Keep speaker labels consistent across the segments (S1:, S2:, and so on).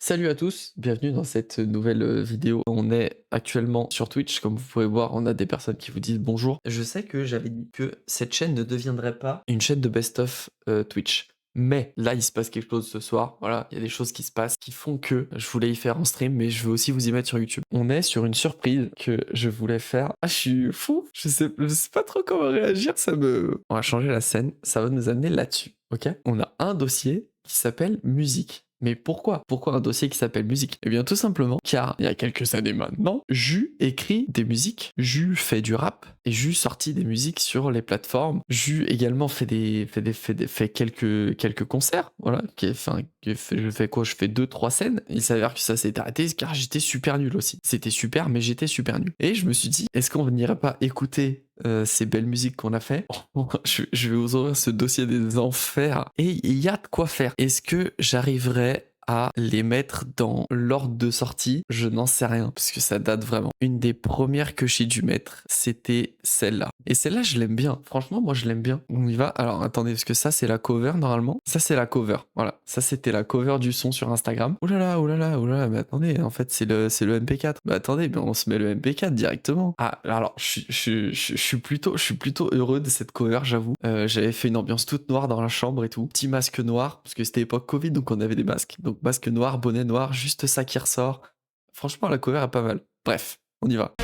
S1: Salut à tous, bienvenue dans cette nouvelle vidéo. On est actuellement sur Twitch, comme vous pouvez voir, on a des personnes qui vous disent bonjour. Je sais que j'avais dit que cette chaîne ne deviendrait pas une chaîne de best-of Twitch. Mais là, il se passe quelque chose ce soir. Voilà, il y a des choses qui se passent qui font que je voulais y faire en stream, mais je veux aussi vous y mettre sur YouTube. On est sur une surprise que je voulais faire. Ah, je suis fou. Je sais pas trop comment réagir. On va changer la scène. Ça va nous amener là-dessus. Ok? On a un dossier qui s'appelle musique. Mais pourquoi? Pourquoi un dossier qui s'appelle musique? Eh bien tout simplement car il y a quelques années maintenant, Jus écrit des musiques, Jus fait du rap et Jus sortit des musiques sur les plateformes. Jus également fait quelques concerts, voilà. Je fais quoi? Je fais 2-3 scènes. Il s'avère que ça s'est arrêté car j'étais super nul aussi. C'était super, mais j'étais super nul. Et je me suis dit, est-ce qu'on n'irait pas écouter ces belles musiques qu'on a fait? Je vais vous ouvrir ce dossier des enfers et il y a de quoi faire. Est-ce que j'arriverai à les mettre dans l'ordre de sortie? Je n'en sais rien parce que ça date vraiment. Une des premières que j'ai dû mettre, c'était celle-là. Et celle-là, je l'aime bien. Franchement, moi, je l'aime bien. On y va. Alors, attendez, parce que ça, c'est la cover normalement. Ça, c'est la cover. Voilà. Ça, c'était la cover du son sur Instagram. Ouh là là, ouh là là, ouh là là. Mais attendez, en fait, c'est le MP4. Bah attendez, mais on se met le MP4 directement. Ah, alors, je suis plutôt heureux de cette cover, j'avoue. J'avais fait une ambiance toute noire dans la chambre et tout. Petit masque noir, parce que c'était époque Covid, donc on avait des masques. Donc masque noir, bonnet noir, juste ça qui ressort. Franchement, la cover est pas mal. Bref, on y va.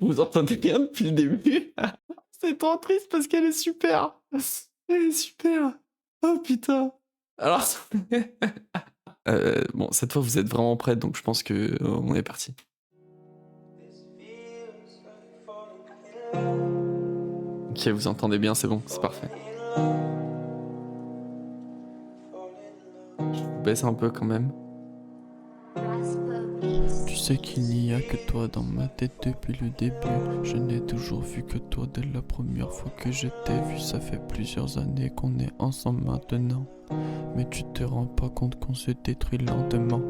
S1: Vous entendez rien depuis le début? C'est trop triste parce qu'elle est super. Elle est super. Oh putain. Alors, bon, cette fois vous êtes vraiment prêts, donc je pense que on est parti. Ok, vous entendez bien, c'est bon, c'est parfait. Je vous baisse un peu quand même.
S2: Tu sais qu'il n'y a que toi dans ma tête depuis le début. Je n'ai toujours vu que toi dès la première fois que je t'ai vu. Ça fait plusieurs années qu'on est ensemble maintenant. Mais tu te rends pas compte qu'on se détruit lentement.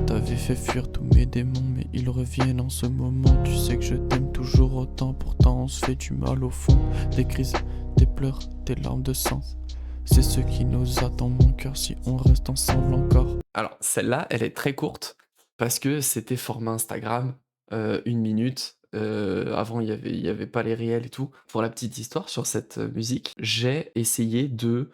S2: T'avais fait fuir tous mes démons, mais ils reviennent en ce moment. Tu sais que je t'aime toujours autant, pourtant on se fait du mal au fond. Des crises, des pleurs, des larmes de sang. C'est ce qui nous attend mon cœur si on reste ensemble encore.
S1: Alors, celle-là, elle est très courte parce que c'était format Instagram, 1 minute. Avant, il y avait pas les réels et tout. Pour la petite histoire sur cette musique, j'ai essayé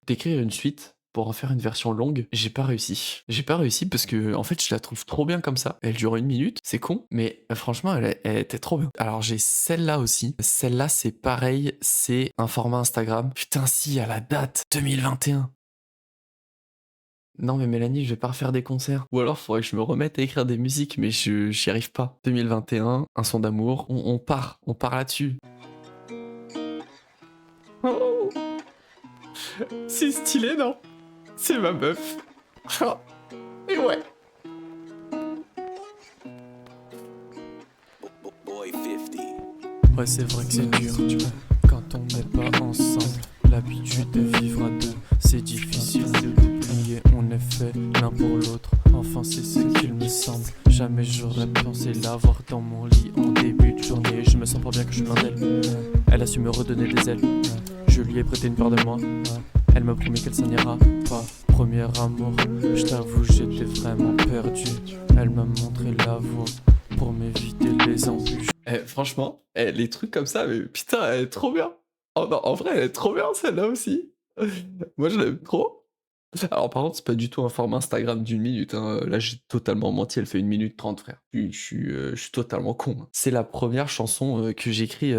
S1: d'écrire une suite pour en faire une version longue. J'ai pas réussi. J'ai pas réussi parce que, en fait, je la trouve trop bien comme ça. Elle dure 1 minute, c'est con, mais franchement, elle était trop bien. Alors, j'ai celle-là aussi. Celle-là, c'est pareil, c'est un format Instagram. Putain, si, à la date, 2021. Non mais Mélanie, je vais pas refaire des concerts. Ou alors faudrait que je me remette à écrire des musiques, mais j'y arrive pas. 2021, un son d'amour, on part là-dessus. Oh, c'est stylé, non? C'est ma meuf. Oh, et ouais.
S2: Ouais, c'est vrai que c'est dur quand on n'est pas ensemble. L'habitude de vivre à deux, c'est difficile de l'oublier. On est fait l'un pour l'autre, enfin c'est ce qu'il me semble. Jamais j'aurais pensé l'avoir dans mon lit en début de journée. Je me sens pas bien que je loin d'elle. Elle a su me redonner des ailes. Je lui ai prêté une part de moi. Elle m'a promis qu'elle s'en ira pas. Premier amour, je t'avoue j'étais vraiment perdu. Elle m'a montré la voie pour m'éviter les embûches.
S1: Franchement, les trucs comme ça, mais putain, elle est trop bien. Oh non, en vrai, elle est trop bien celle-là aussi. Moi, je l'aime trop. Alors, par contre, c'est pas du tout un format Instagram d'1 minute. Hein. Là, j'ai totalement menti. Elle fait 1 minute 30, frère. Je suis totalement con. Hein. C'est la première chanson que j'écris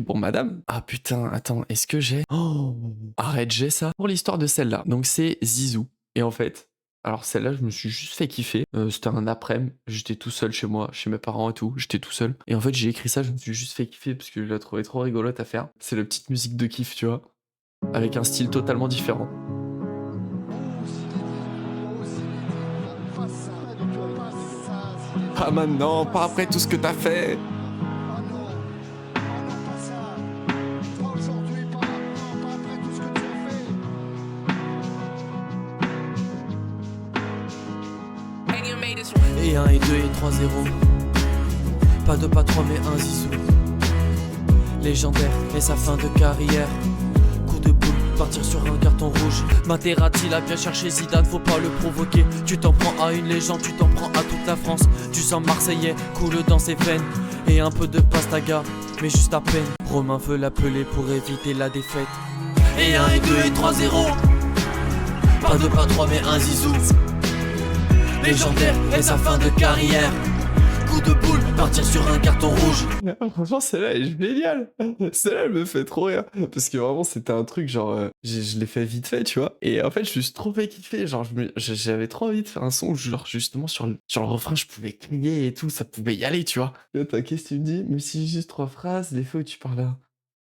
S1: pour madame. Ah putain, attends, est-ce que j'ai. Oh, arrête, j'ai ça. Pour l'histoire de celle-là. Donc, c'est Zizou. Et en fait, alors celle-là, je me suis juste fait kiffer. C'était un après-midi. J'étais tout seul chez moi, chez mes parents et tout. J'étais tout seul. Et en fait, j'ai écrit ça, je me suis juste fait kiffer parce que je la trouvais trop rigolote à faire. C'est la petite musique de kiff, tu vois. Avec un style totalement différent. Pas maintenant, pas après tout ce que t'as fait.
S2: Et 1 et 2 et 3-0. Pas 2, pas 3, mais un Zizou. Légendaire et sa fin de carrière. Coup de boule, partir sur un carton rouge. Materazzi l'a bien cherché, Zidane, faut pas le provoquer. Tu t'en prends à une légende, tu t'en prends à toute la France. Du sang marseillais coule dans ses veines. Et un peu de pastaga, mais juste à peine. Romain veut l'appeler pour éviter la défaite. Et 1 et 2 et 3-0. Pas 2, pas 3, mais un Zizou. Légendaire et sa fin de carrière. Coup de boule, partir sur un carton rouge.
S1: Franchement, celle-là est géniale. Celle-là, elle me fait trop rire. Parce que vraiment, c'était un truc, genre, je l'ai fait vite fait, tu vois. Et en fait, je me suis trop fait kiffer. Genre, j'avais trop envie de faire un son où, genre, justement, sur le refrain, je pouvais crier et tout, ça pouvait y aller, tu vois. Là, t'as qu'est-ce que tu me dis? Mais si juste 3 phrases, les fois où tu parles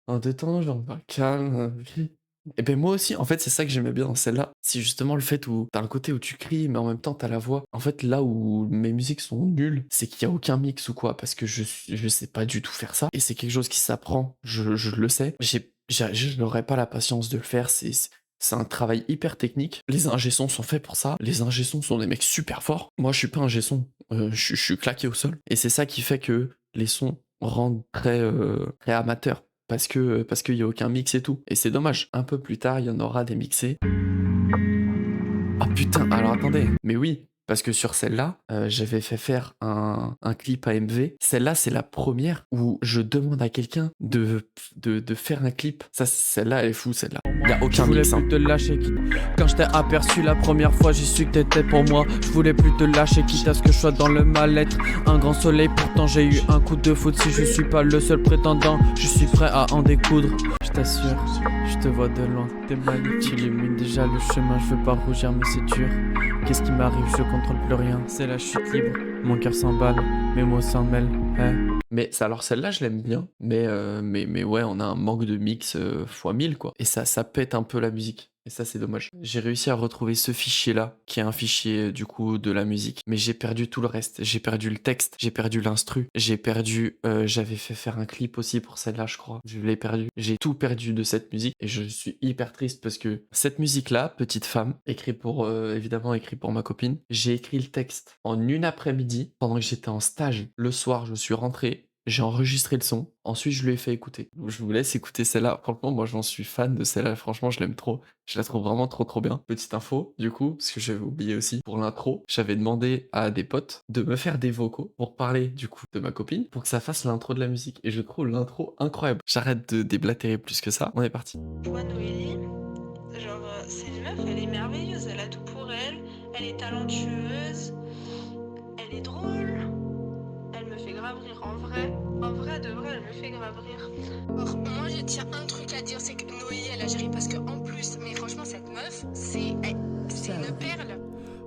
S1: en 2 temps, genre, bah, calme, crie. Et ben moi aussi, en fait, c'est ça que j'aimais bien dans celle-là. C'est justement le fait où t'as un côté où tu cries, mais en même temps t'as la voix. En fait, là où mes musiques sont nulles, c'est qu'il y a aucun mix ou quoi, parce que je sais pas du tout faire ça. Et c'est quelque chose qui s'apprend, je le sais. Je n'aurais pas la patience de le faire, c'est un travail hyper technique. Les ingé-sons sont faits pour ça. Les ingé-sons sont des mecs super forts. Moi, je suis pas ingé-son. Je suis claqué au sol. Et c'est ça qui fait que les sons rendent très amateurs. Parce qu'il y a aucun mix et tout. Et c'est dommage. Un peu plus tard, il y en aura des mixés. Ah putain, alors attendez. Mais oui, parce que sur celle-là, j'avais fait faire un clip à MV. Celle-là, c'est la première où je demande à quelqu'un de faire un clip. Ça, celle-là, elle est fou, celle-là. Il y a
S2: Je
S1: aucun
S2: voulais
S1: mix.
S2: plus te lâcher. Quand je t'ai aperçu la première fois, j'ai su que t'étais pour moi. Je voulais plus te lâcher, quitte à ce que je sois dans le mal-être. Un grand soleil, pourtant j'ai eu un coup de foot. Si je suis pas le seul prétendant, je suis prêt à en découdre. Je t'assure, je te vois de loin. T'es magnifique, tu illumines déjà le chemin. Je veux pas rougir, mais c'est dur. Qu'est-ce qui m'arrive, je contrôle plus rien. C'est la chute libre, mon cœur s'emballe, mes mots s'en mêlent.
S1: Mais alors celle-là, je l'aime bien. Mais ouais, on a un manque de mix fois 1000, quoi. Et ça pète un peu la musique. Et ça, c'est dommage. J'ai réussi à retrouver ce fichier-là, qui est un fichier, du coup, de la musique. Mais j'ai perdu tout le reste. J'ai perdu le texte, j'ai perdu l'instru, j'ai perdu... j'avais fait faire un clip aussi pour celle-là, je crois. Je l'ai perdu. J'ai tout perdu de cette musique. Et je suis hyper triste parce que cette musique-là, Petite Femme, évidemment écrit pour ma copine, j'ai écrit le texte en une après-midi, pendant que j'étais en stage. Le soir, je suis rentré, j'ai enregistré le son, ensuite je lui ai fait écouter. Je vous laisse écouter celle-là. Franchement, moi j'en suis fan de celle-là. Franchement, je l'aime trop. Je la trouve vraiment trop bien. Petite info, du coup, parce que j'avais oublié aussi, pour l'intro, j'avais demandé à des potes de me faire des vocaux pour parler du coup de ma copine, pour que ça fasse l'intro de la musique. Et je trouve l'intro incroyable. J'arrête de déblatérer plus que ça. On est parti.
S3: Toi, Noélie, genre, c'est une meuf, elle est merveilleuse, elle a tout pour elle, elle est talentueuse, elle est drôle, elle me fait grave rire en vrai. En vrai, de vrai, elle me fait grave rire.
S4: Alors, moi, je tiens un truc à dire, c'est que Noélie, elle a géré parce que en plus, mais franchement, cette meuf, c'est une perle.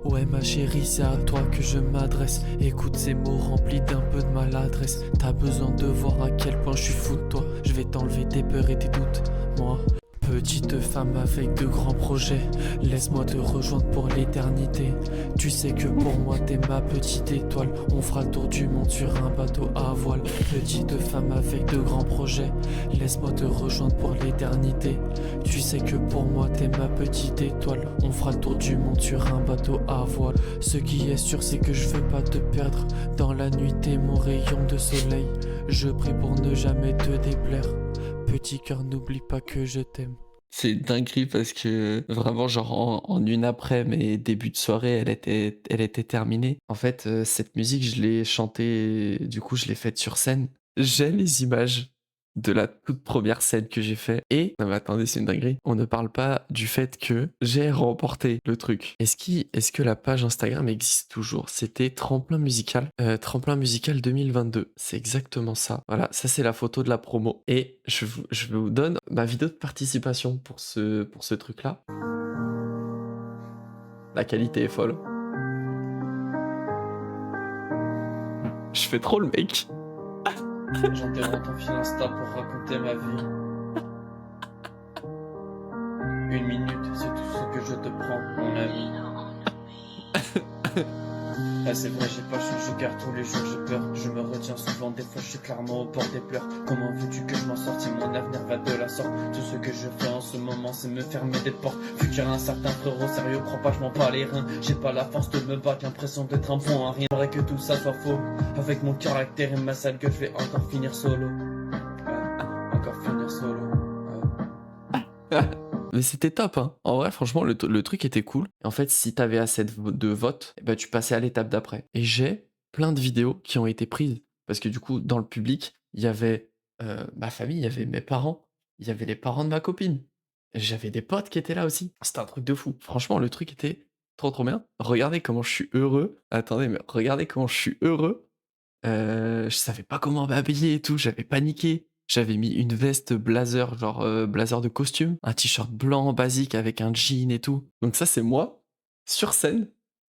S2: Ouais ma chérie, c'est à toi que je m'adresse. Écoute ces mots remplis d'un peu de maladresse. T'as besoin de voir à quel point je suis fou de toi. Je vais t'enlever tes peurs et tes doutes, moi. Petite femme avec de grands projets, laisse-moi te rejoindre pour l'éternité. Tu sais que pour moi t'es ma petite étoile. On fera le tour du monde sur un bateau à voile. Petite femme avec de grands projets, laisse-moi te rejoindre pour l'éternité. Tu sais que pour moi t'es ma petite étoile. On fera le tour du monde sur un bateau à voile. Ce qui est sûr c'est que je veux pas te perdre. Dans la nuit t'es mon rayon de soleil. Je prie pour ne jamais te déplaire. Petit cœur, n'oublie pas que je t'aime.
S1: C'est une dinguerie parce que vraiment, genre en une après, mais début de soirée, elle était terminée. En fait, cette musique, je l'ai chantée, du coup, je l'ai faite sur scène. J'ai les images de la toute première scène que j'ai fait. Et, non mais attendez, c'est une dinguerie. On ne parle pas du fait que j'ai remporté le truc. Est-ce que la page Instagram existe toujours? C'était Tremplin Musical. Tremplin Musical 2022. C'est exactement ça. Voilà, ça c'est la photo de la promo. Et je vous donne ma vidéo de participation pour ce truc-là. La qualité est folle. Je fais trop le mec.
S2: J'interromps ton fil Insta pour raconter ma vie. 1 minute, c'est tout ce que je te prends, mon ami.
S5: Ah, c'est vrai, j'ai pas changé car tous les jours j'ai peur. Je me retiens souvent, des fois je suis clairement au bord des pleurs. Comment veux-tu que je m'en sorte si mon avenir va de la sorte? Tout ce que je fais en ce moment c'est me fermer des portes. Vu qu'il y a un certain frérot sérieux, crois pas je m'en bats les reins. J'ai pas la force de me battre, l'impression d'être un bon à rien. J'aimerais que tout ça soit faux. Avec mon caractère et ma sale gueule, je vais encore finir solo. Encore finir solo.
S1: Mais c'était top, hein. En vrai, franchement, le truc était cool. En fait, si t'avais assez de votes, eh ben, tu passais à l'étape d'après. Et j'ai plein de vidéos qui ont été prises. Parce que du coup, dans le public, il y avait ma famille, il y avait mes parents, il y avait les parents de ma copine. J'avais des potes qui étaient là aussi. C'était un truc de fou. Franchement, le truc était trop bien. Regardez comment je suis heureux. Attendez, mais regardez comment je suis heureux. Je savais pas comment m'habiller et tout, j'avais paniqué. J'avais mis une veste blazer, genre blazer de costume, un t-shirt blanc basique avec un jean et tout. Donc ça, c'est moi, sur scène,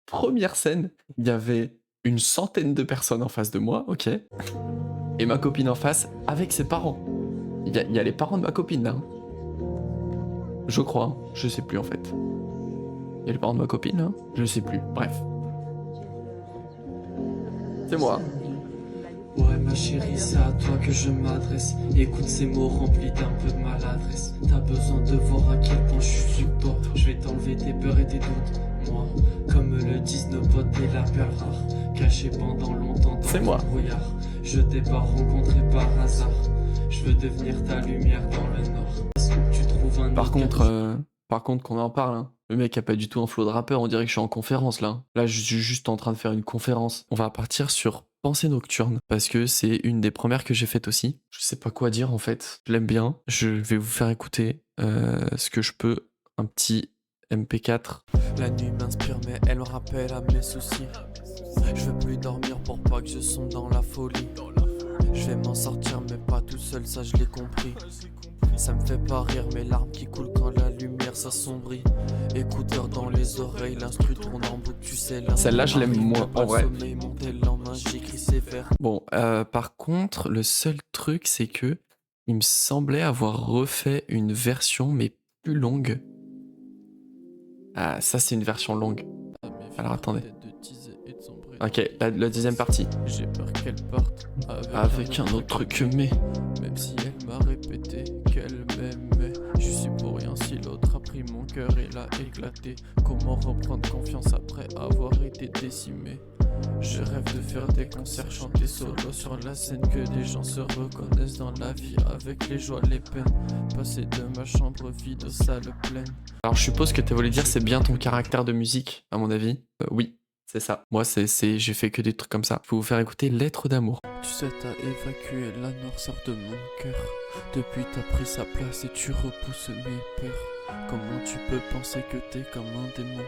S1: première scène. Il y avait une centaine de personnes en face de moi, ok. Et ma copine en face, avec ses parents. Il y a les parents de ma copine là. Hein. Je crois, hein. Je sais plus en fait. Il y a les parents de ma copine là. Je sais plus, bref. C'est moi.
S6: Ouais ma chérie, c'est à toi que je m'adresse. Écoute ces mots remplis d'un peu de maladresse. T'as besoin de voir à quel point je suis support. Je vais t'enlever tes peurs et tes doutes. Moi, comme le disent nos potes, t'es la perle rare. Caché pendant longtemps dans
S1: C'est
S6: le
S1: moi.
S6: brouillard. Je t'ai pas rencontré par hasard. Je veux devenir ta lumière dans le nord. Est-ce que tu trouves un
S1: Par
S6: autre
S1: contre, qu'on en parle, hein. Le mec a pas du tout un flow de rappeur, on dirait que je suis en conférence là. Hein. Là, je suis juste en train de faire une conférence. On va partir sur Pensée nocturne, parce que c'est une des premières que j'ai faites aussi. Je sais pas quoi dire en fait, je l'aime bien. Je vais vous faire écouter ce que je peux, un petit MP4.
S2: La nuit m'inspire mais elle me rappelle à mes soucis. Je veux plus dormir pour pas que je sombre dans la folie. Je vais m'en sortir mais pas tout seul, ça je l'ai compris. Ça me fait pas rire mes larmes qui coulent quand la lumière s'assombrit. Écouteurs dans les oreilles, l'instru tourne en boucle, tu sais.
S1: Celle-là, je l'aime moins, en vrai. Bon, par contre, le seul truc, c'est que il me semblait avoir refait une version, mais plus longue. Ah, ça, c'est une version longue. Alors, attendez. Ok, la deuxième partie.
S2: J'ai peur qu'elle parte
S1: Avec un autre truc, mais...
S2: Même si elle m'a répété qu'elle m'aimait, je suis pour rien si l'autre a pris mon cœur et l'a éclaté. Comment reprendre confiance après avoir été décimé? Je rêve de faire des concerts, chanter solo sur la scène, que des gens se reconnaissent dans la vie avec les joies, les peines. Passer de ma chambre vide aux salles pleines.
S1: Alors, je suppose que tu voulu dire c'est bien ton caractère de musique, à mon avis. Oui. C'est ça. Moi, j'ai fait que des trucs comme ça. Je peux vous faire écouter Lettre d'amour.
S2: Tu sais, t'as évacué la noirceur de mon cœur. Depuis, t'as pris sa place et tu repousses mes peurs. Comment tu peux penser que t'es comme un démon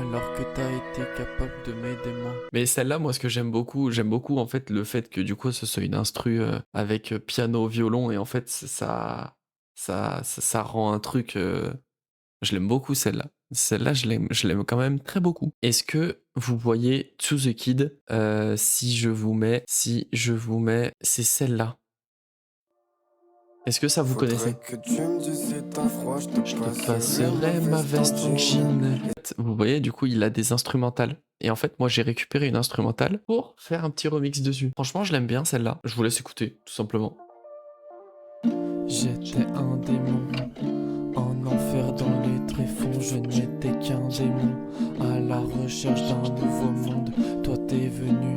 S2: alors que t'as été capable de m'aider moi?
S1: Mais celle-là, moi, ce que j'aime beaucoup en fait le fait que du coup, ce soit une instru avec piano, violon, et en fait, ça rend un truc. Je l'aime beaucoup celle-là. Celle-là, je l'aime quand même très beaucoup. Est-ce que vous voyez To The Kid si je vous mets, c'est celle-là. Est-ce que ça vous connaissez?
S7: Que tu me dises si t'as froid, je
S1: te passerai ma veste en jean. Vous voyez, du coup, il a des instrumentales. Et en fait, moi, j'ai récupéré une instrumentale pour faire un petit remix dessus. Franchement, je l'aime bien celle-là. Je vous laisse écouter, tout simplement.
S2: J'étais un démon, en enfer dans les tréfonds, je n'étais qu'un démon, à la recherche d'un nouveau monde. Toi t'es venu,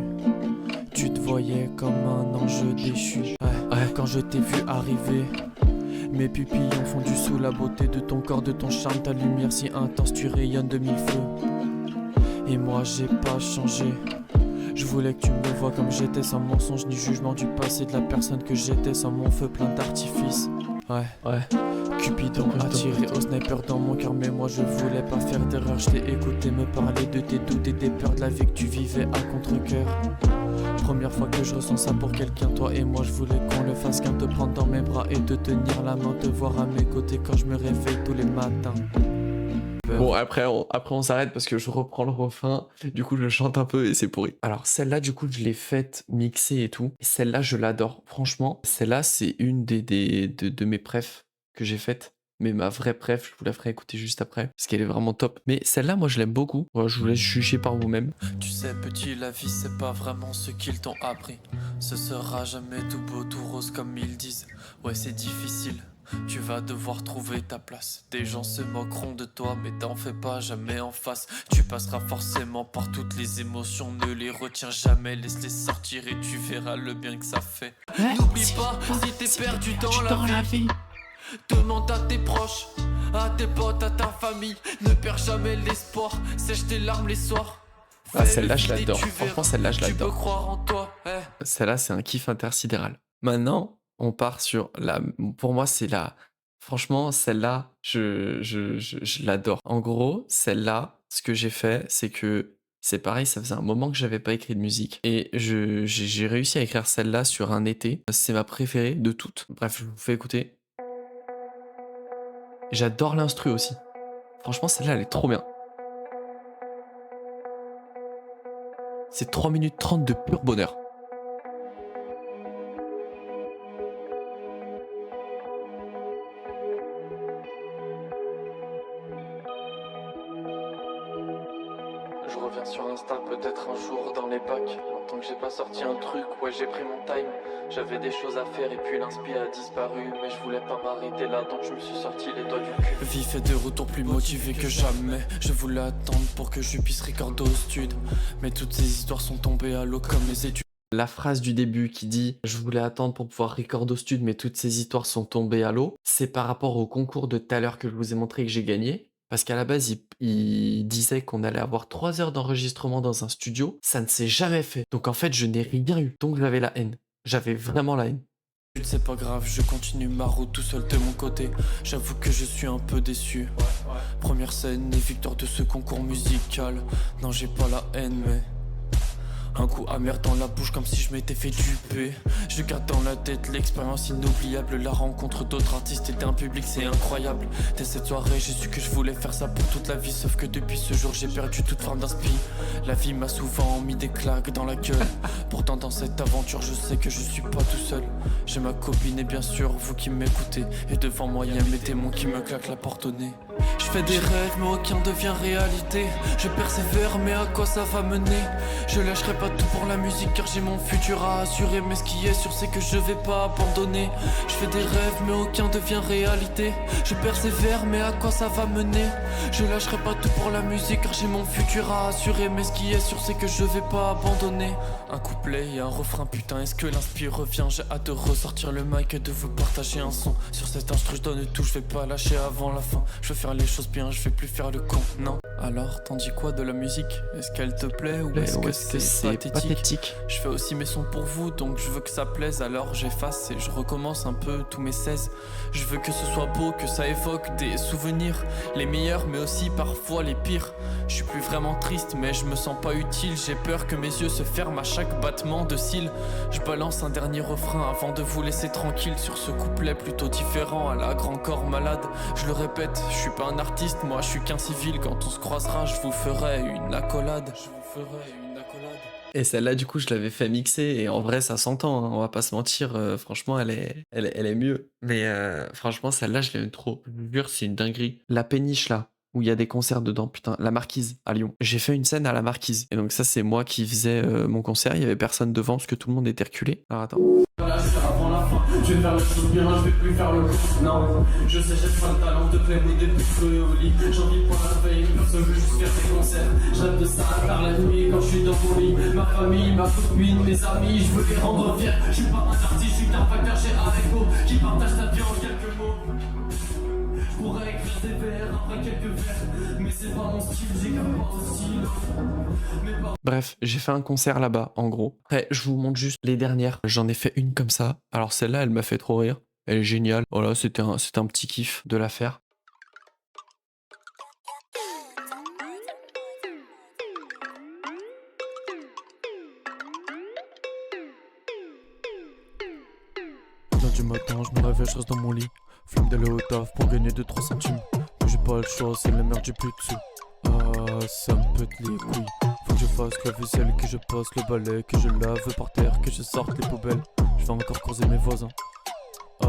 S2: tu te voyais comme un ange déchu. Ouais. Quand je t'ai vu arriver, mes pupilles ont fondu sous la beauté de ton corps, de ton charme, ta lumière si intense, tu rayonnes de mille feux. Et moi j'ai pas changé. Je voulais que tu me vois comme j'étais, sans mensonge ni jugement du passé de la personne que j'étais, sans mon feu plein d'artifice. Ouais. Cupidon attiré au sniper dans mon cœur, mais moi je voulais pas faire d'erreur. Je t'ai écouté me parler de tes doutes et des peurs de la vie que tu vivais à contre-cœur. Première fois que je ressens ça pour quelqu'un, toi et moi je voulais qu'on le fasse qu'un, te prendre dans mes bras et te tenir la main, te voir à mes côtés quand je me réveille tous les matins.
S1: Bon, après on s'arrête parce que je reprends le refrain, du coup je chante un peu et c'est pourri. Alors celle-là, du coup, je l'ai faite mixer et tout. Et celle-là, je l'adore. Franchement, celle-là, c'est une de mes prefs que j'ai faites. mais ma vraie préf, je vous la ferai écouter juste après, parce qu'elle est vraiment top. Mais celle-là, moi, je l'aime beaucoup. Voilà, je vous laisse juger par vous-même.
S2: Tu sais petit, la vie c'est pas vraiment ce qu'ils t'ont appris. Ce sera jamais tout beau, tout rose comme ils disent. Ouais c'est difficile, tu vas devoir trouver ta place. Des gens se moqueront de toi mais t'en fais pas jamais en face. Tu passeras forcément par toutes les émotions, ne les retiens jamais, laisse-les sortir et tu verras le bien que ça fait. N'oublie pas, si t'es perdu dans la vie, demande à tes proches, à tes potes, à ta famille. Ne perds jamais l'espoir, sèche tes larmes les soirs.
S1: Ah, celle-là, je l'adore. Franchement, celle-là, je
S2: Tu peux
S1: l'adore.
S2: croire en toi,
S1: Celle-là, c'est un kiff intersidéral. Maintenant, on part sur la... Pour moi, c'est la... Franchement, celle-là, je l'adore. En gros, celle-là, ce que j'ai fait, c'est que... C'est pareil, ça faisait un moment que j'avais pas écrit de musique. Et j'ai réussi à écrire celle-là sur un été. C'est ma préférée de toutes. Bref, je vous fais écouter. J'adore l'instru aussi. Franchement, celle-là, elle est trop bien. C'est 3 minutes 30 de pur bonheur.
S2: Je reviens sur Insta peut-être un jour dans les bacs. Longtemps que j'ai pas sorti un truc, ouais j'ai pris mon time. J'avais des choses à faire et puis l'inspi a disparu. Mais je voulais pas m'arrêter là donc je me suis sorti les doigts du cul. Vif et de retour plus motivé que jamais. Je voulais attendre pour que je puisse recorder au stud. Mais toutes ces histoires sont tombées à l'eau comme les études.
S1: La phrase du début qui dit « Je voulais attendre pour pouvoir record au stud mais toutes ces histoires sont tombées à l'eau », c'est par rapport au concours de tout à l'heure que je vous ai montré que j'ai gagné. Parce qu'à la base, il disait qu'on allait avoir 3 heures d'enregistrement dans un studio. Ça ne s'est jamais fait. Donc en fait, je n'ai rien eu. Donc j'avais la haine. J'avais vraiment la haine.
S2: C'est pas grave, je continue ma route tout seul de mon côté. J'avoue que je suis un peu déçu. Première scène et victoire de ce concours musical. Non, j'ai pas la haine, mais... un coup amer dans la bouche comme si je m'étais fait duper. Je garde dans la tête l'expérience inoubliable. La rencontre d'autres artistes et d'un public c'est incroyable. Dès cette soirée j'ai su que je voulais faire ça pour toute la vie. Sauf que depuis ce jour j'ai perdu toute forme d'inspi. La vie m'a souvent mis des claques dans la gueule. Pourtant dans cette aventure je sais que je suis pas tout seul. J'ai ma copine et bien sûr vous qui m'écoutez. Et devant moi y'a mes démons qui me claquent la porte au nez. Je fais des rêves mais aucun devient réalité. Je persévère mais à quoi ça va mener? Je lâcherai pas tout pour la musique car j'ai mon futur à assurer. Mais ce qui est sûr c'est que je vais pas abandonner. Je fais des rêves mais aucun devient réalité. Je persévère mais à quoi ça va mener? Je lâcherai pas tout pour la musique car j'ai mon futur à assurer. Mais ce qui est sûr c'est que je vais pas abandonner. Un couplet et un refrain, putain est-ce que l'inspire revient? J'ai hâte de ressortir le mic et de vous partager un son. Sur cet instru je donne tout, je vais pas lâcher avant la fin. Je veux faire les choses bien, je vais plus faire le con, non. Alors t'en dis quoi de la musique? Est-ce qu'elle te plaît ou est-ce que c'est pathétique? Je fais aussi mes sons pour vous donc je veux que ça plaise. Alors j'efface et je recommence un peu tous mes 16. Je veux que ce soit beau, que ça évoque des souvenirs, les meilleurs mais aussi parfois les pires. Je suis plus vraiment triste mais je me sens pas utile. J'ai peur que mes yeux se ferment à chaque battement de cils. Je balance un dernier refrain avant de vous laisser tranquille sur ce couplet plutôt différent à la grand corps malade. Je le répète, je suis pas un artiste, moi je suis qu'un civil. Quand on se croisera je vous ferai une accolade.
S1: Et celle-là, du coup, je l'avais fait mixer. Et en vrai, ça s'entend, hein, on va pas se mentir. Franchement, elle est mieux. Mais franchement, celle-là, je l'aime trop. Je vous jure, c'est une dinguerie. La péniche, là, où il y a des concerts dedans, putain. La Marquise, à Lyon. J'ai fait une scène à la Marquise. Et donc ça, c'est moi qui faisais mon concert. Il y avait personne devant parce que tout le monde était reculé. Alors, attends.
S5: Avant la fin, je vais faire le choses bien, je vais plus faire le con. Non, je sais, j'ai pas de talent de plaire ou depuis que au lit. J'ai envie de prendre la veille, personne veut juste faire des concerts. Je rêve de ça par la nuit quand je suis dans mon lit. Ma famille, ma copine, mes amis, je veux les rendre fiers. Je suis pas un artiste, je suis un facteur chez Areco qui partage sa vie en quelques mots. Je pourrais écrire des vers après quelques vers, mais c'est pas mon style, j'écris pas au stylo.
S1: Bref, j'ai fait un concert là-bas, en gros. Après, je vous montre juste les dernières. J'en ai fait une comme ça. Alors celle-là, elle m'a fait trop rire. Elle est géniale. Voilà, c'était un petit kiff de la faire.
S2: Du matin, je me réveille, je reste dans mon lit. Flemme d'aller au taf pour gagner 2-3 centimes. Mais j'ai pas le choix, c'est la merde, j'ai plus de sous. Ah, ça me pète les couilles. Faut que je fasse la vaisselle, que je passe le balai, que je lave par terre, que je sorte les poubelles. Je vais encore croiser mes voisins. Ah,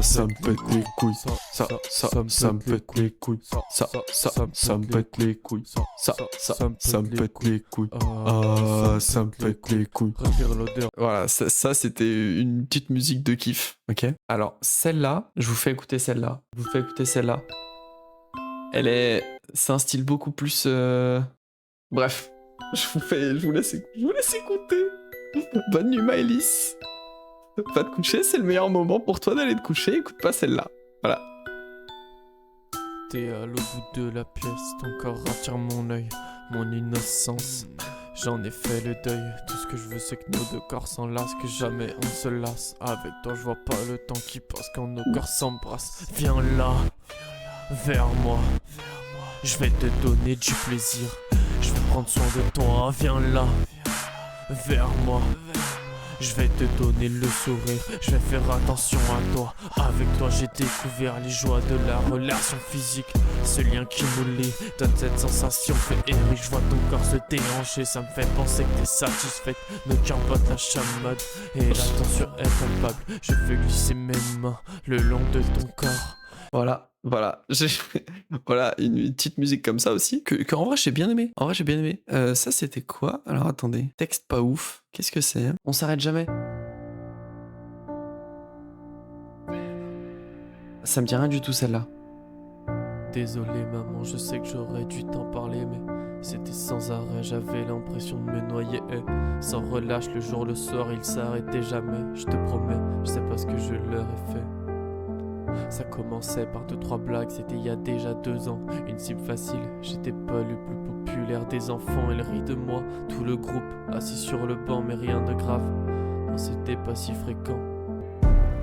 S2: ça me pète les couilles. Ça me pète les couilles. Ça me pète les couilles. Ça me pète les couilles. Ça me pète les couilles.
S1: Voilà, ça c'était une petite musique de kiff, ok? Alors, celle-là, je vous fais écouter celle-là. Je vous fais écouter celle-là. C'est un style beaucoup plus... Bref, je vous laisse écouter. Bonne nuit, Maëlys. Va te coucher, c'est le meilleur moment pour toi d'aller te coucher. Écoute pas celle-là. Voilà.
S2: T'es à l'autre bout de la pièce, ton corps attire mon œil, mon innocence. J'en ai fait le deuil, tout ce que je veux c'est que nos deux corps s'enlacent, que jamais on se lasse. Avec toi je vois pas le temps qui passe quand nos corps s'embrassent. Viens là, vers moi, je vais te donner du plaisir. Je vais prendre soin de toi, viens là, vers moi. Je vais te donner le sourire, je vais faire attention à toi. Avec toi j'ai découvert les joies de la relation physique. Ce lien qui nous lie donne cette sensation féerique. Je vois ton corps se déhancher, ça me fait penser que t'es satisfaite. Nos cœurs battent la chamade et la tension est palpable. Je fais glisser mes mains le long de ton corps.
S1: Voilà. Voilà, une petite musique comme ça aussi, que en vrai j'ai bien aimé. Ça c'était quoi? Alors attendez, texte pas ouf. Qu'est-ce que c'est? On s'arrête jamais. Ça me dit rien du tout celle-là.
S2: Désolé maman, je sais que j'aurais dû t'en parler, mais c'était sans arrêt, j'avais l'impression de me noyer. Sans relâche, le jour, le soir, il s'arrêtait jamais. Je te promets, je sais pas ce que je leur ai fait. Ça commençait par 2-3 blagues, c'était il y a déjà 2 ans. Une cible facile, j'étais pas le plus populaire des enfants. Elle rit de moi, tout le groupe assis sur le banc, mais rien de grave. Non, c'était pas si fréquent.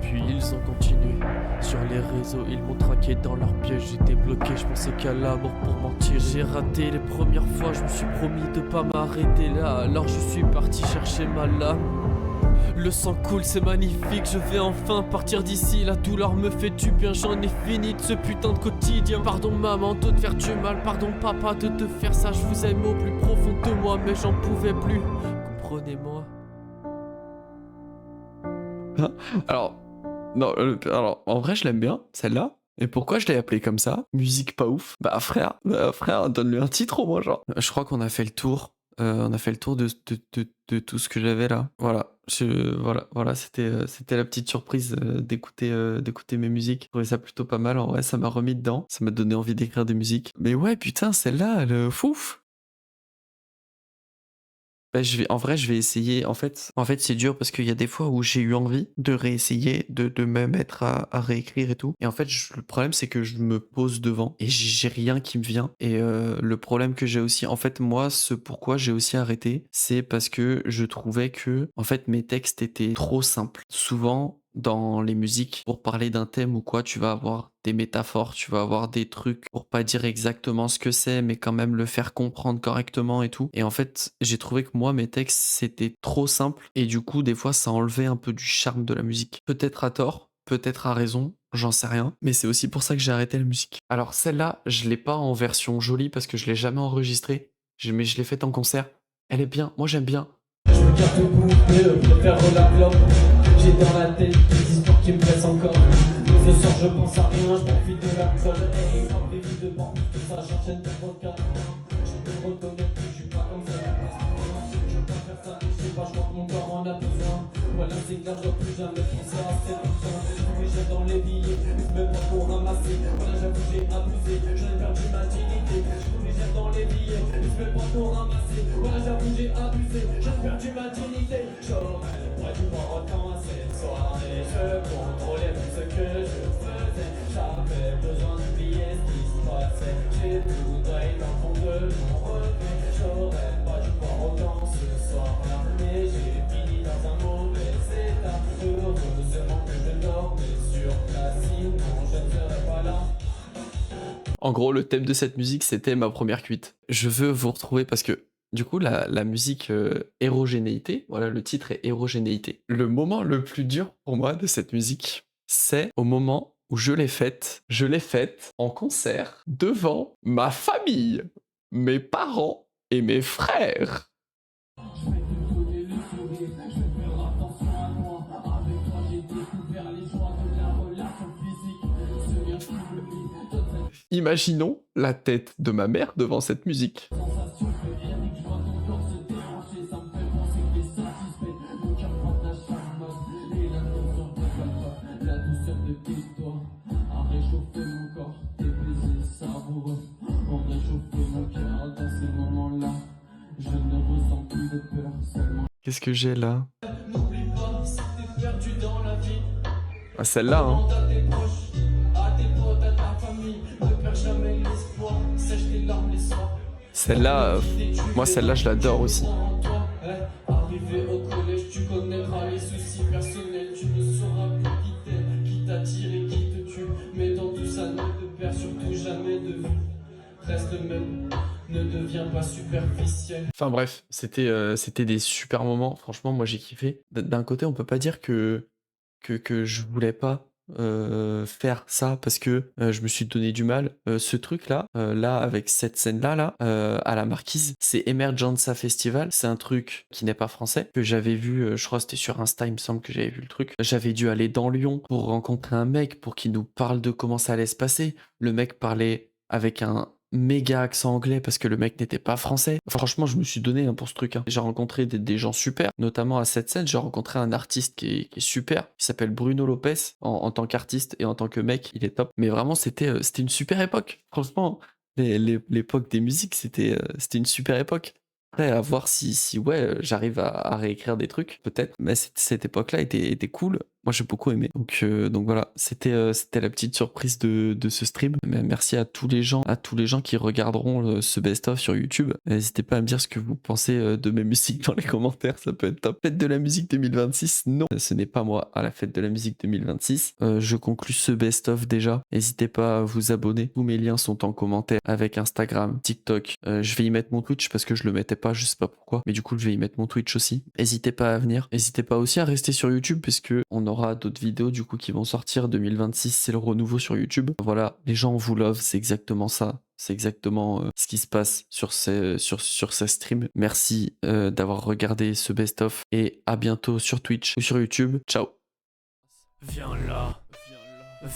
S2: Puis ils ont continué, sur les réseaux, ils m'ont traqué dans leur piège. J'étais bloqué, je pensais qu'à l'amour pour mentir. J'ai raté les premières fois, je me suis promis de pas m'arrêter là. Alors je suis parti chercher ma lame. Le sang coule, c'est magnifique, je vais enfin partir d'ici. La douleur me fait du bien, j'en ai fini de ce putain de quotidien. Pardon maman de te faire du mal, pardon papa de te faire ça. Je vous aime au plus profond de moi, mais j'en pouvais plus. Comprenez-moi.
S1: Alors, non, alors en vrai je l'aime bien, celle-là. Et pourquoi je l'ai appelée comme ça? Musique pas ouf. Bah frère, donne-lui un titre au moins genre. Je crois qu'on a fait le tour. On a fait le tour de tout ce que j'avais là. Voilà, c'était la petite surprise d'écouter mes musiques. Je trouvais ça plutôt pas mal. En vrai, ça m'a remis dedans. Ça m'a donné envie d'écrire des musiques. Mais ouais, putain, celle-là, elle fouf. Bah, en vrai, je vais essayer. En fait, c'est dur parce qu'il y a des fois où j'ai eu envie de réessayer, de me mettre à réécrire et tout. Et en fait, le problème, c'est que je me pose devant et j'ai rien qui me vient. Et le problème que j'ai aussi, en fait, moi, pourquoi j'ai aussi arrêté, c'est parce que je trouvais que, en fait, mes textes étaient trop simples. Souvent, dans les musiques, pour parler d'un thème ou quoi, tu vas avoir des métaphores, tu vas avoir des trucs pour pas dire exactement ce que c'est, mais quand même le faire comprendre correctement et tout. Et en fait, j'ai trouvé que moi, mes textes, c'était trop simple. Et du coup, des fois, ça enlevait un peu du charme de la musique. Peut-être à tort, peut-être à raison, j'en sais rien. Mais c'est aussi pour ça que j'ai arrêté la musique. Alors celle-là, je l'ai pas en version jolie parce que je l'ai jamais enregistrée. Mais je l'ai faite en concert. Elle est bien, moi j'aime bien.
S6: Je me garde debout, je préfère la clope. J'ai dans la tête des histoires qui me pressent encore. Mais ce soir je pense à rien, je profite de l'alcool. Hey, un prévu devant, tout ça j'enchaîne des podcasts. Je peux reconnaître que je suis pas comme ça. Je peux pas faire ça, je sais pas, je crois que mon corps en a besoin. Voilà, c'est clair, je dois plus jamais penser à cette putain. Mais j'ai dans les billets, je me prends pour ramasser. Voilà, j'avoue, j'ai abusé, j'en ai perdu ma dignité. J'ai dans les billets, je me prends pour ramasser. Voilà, j'avoue, j'ai abusé, j'en ai perdu ma dignité. J'aurais dû voir autant à cette soirée. Je contrôlais tout ce que je faisais. J'avais besoin d'oublier ce qui se passait. J'ai tout drainé dans le fond de mon regret. J'aurais pas dû voir autant ce soir-là. Mais j'ai fini dans un mauvais état. Heureusement que je dormais sur place. Sinon je ne serais pas là.
S1: En gros, le thème de cette musique, c'était ma première cuite. Je veux vous retrouver parce que, du coup, la musique érogénéité, voilà, le titre est érogénéité. Le moment le plus dur pour moi de cette musique, c'est au moment où je l'ai faite en concert devant ma famille, mes parents et mes frères.
S6: Je vais te donner le sourire, je vais faire attention à moi. Avec toi j'ai découvert les joies de la relation.
S1: imaginons la tête de ma mère devant cette musique. Qu'est-ce que j'ai là? Ah, celle-là, hein. Celle-là, moi celle-là je l'adore aussi.
S6: Arrivé au collège, tu connaîtras les soucis personnels. Tu ne sauras plus qui t'attire et qui te tue. Mais dans tout ça, ne te perds surtout jamais de vue. Reste le même, ne deviens pas superficiel.
S1: Enfin bref, c'était des super moments. Franchement, moi j'ai kiffé. D'un côté, on peut pas dire que je voulais pas faire ça parce que je me suis donné du mal. Ce truc-là, là, avec cette scène-là, à la Marquise, c'est Emergenza Festival. C'est un truc qui n'est pas français, que j'avais vu, je crois que c'était sur Insta, il me semble que j'avais vu le truc. J'avais dû aller dans Lyon pour rencontrer un mec pour qu'il nous parle de comment ça allait se passer. Le mec parlait avec un méga accent anglais parce que le mec n'était pas français. Franchement, je me suis donné pour ce truc. J'ai rencontré des gens super, notamment à cette scène, j'ai rencontré un artiste qui est super, qui s'appelle Bruno Lopez, en tant qu'artiste et en tant que mec, il est top. Mais vraiment, c'était une super époque. Franchement, l'époque des musiques, c'était une super époque. Après, à voir si ouais, j'arrive à réécrire des trucs, peut-être. Mais cette époque-là était cool. Moi, j'ai beaucoup aimé. Donc voilà, c'était la petite surprise de ce stream. Mais merci à tous les gens qui regarderont ce best-of sur YouTube. N'hésitez pas à me dire ce que vous pensez de mes musiques dans les commentaires, ça peut être top. Fête de la musique 2026, non, ce n'est pas moi à la fête de la musique 2026. Je conclus ce best-of déjà. N'hésitez pas à vous abonner. Tous mes liens sont en commentaire avec Instagram, TikTok. Je vais y mettre mon Twitch parce que je le mettais pas, je sais pas pourquoi. Mais du coup, je vais y mettre mon Twitch aussi. N'hésitez pas à venir. N'hésitez pas aussi à rester sur YouTube parce que on aura d'autres vidéos du coup qui vont sortir. 2026, c'est le renouveau sur YouTube. Voilà, les gens vous love, c'est exactement ça. C'est exactement ce qui se passe sur ces streams. Merci d'avoir regardé ce best-of et à bientôt sur Twitch ou sur YouTube. Ciao.
S2: Viens là,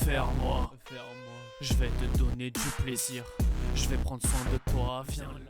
S2: vers moi. Je vais te donner du plaisir. Je vais prendre soin de toi, viens là.